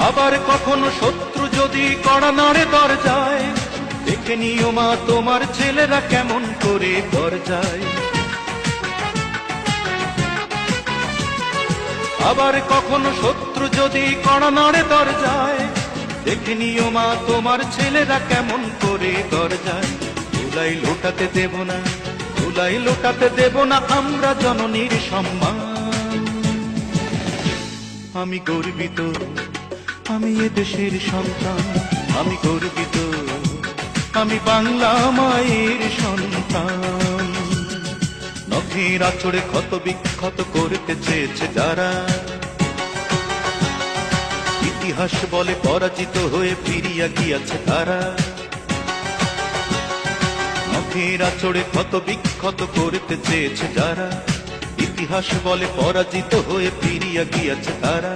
আবার কখনো শত্রু যদি কড়া নাড়ে দরজায়, দেখে নিও মা তোমার ছেলেরা কেমন করে দরজায়। আবার কখনো শত্রু যদি কড়া নাড়ে দরজায়, দেখে নিও মা তোমার ছেলেরা কেমন করে দরজায়। ধুলাই লোটাতে দেব না, ধুলাই লোটাতে দেব না আমরা জননীর সম্মান। আমি গর্বিত, আমি এ দেশের সন্তান, আমি গর্বিত, আমি বাংলা মায়ের সন্তান। নখের আঁচড়ে ক্ষত বিক্ষত করতে চেয়েছে যারা, ইতিহাস বলে পরাজিত হয়ে ফিরিয়া গিয়াছে তারা। নখের আঁচড়ে ক্ষত বিক্ষত করতে চেয়েছে যারা, ইতিহাস বলে পরাজিত হয়ে ফিরিয়া গিয়াছে তারা।